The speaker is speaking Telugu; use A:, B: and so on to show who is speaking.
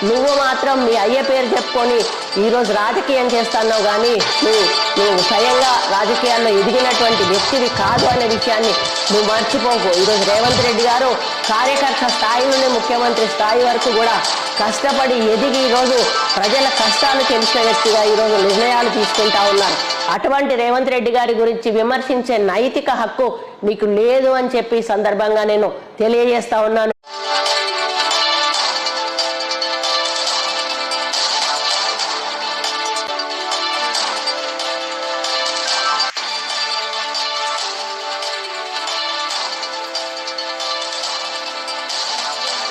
A: నువ్వు మాత్రం మీ అయ్య పేరు చెప్పుకొని ఈరోజు రాజకీయం చేస్తున్నావు, కానీ నువ్వు స్వయంగా రాజకీయాల్లో ఎదిగినటువంటి వ్యక్తివి కాదు అనే విషయాన్ని నువ్వు మర్చిపోకు. ఈరోజు రేవంత్ రెడ్డి గారు కార్యకర్త స్థాయి నుండి ముఖ్యమంత్రి స్థాయి వరకు కూడా కష్టపడి ఎదిగి ఈరోజు ప్రజల కష్టాలు తెలిసిన వ్యక్తిగా ఈరోజు నిర్ణయాలు తీసుకుంటా ఉన్నారు. అటువంటి రేవంత్ రెడ్డి గారి గురించి విమర్శించే నైతిక హక్కు నీకు లేదు అని చెప్పి సందర్భంగా నేను తెలియజేస్తా ఉన్నాను.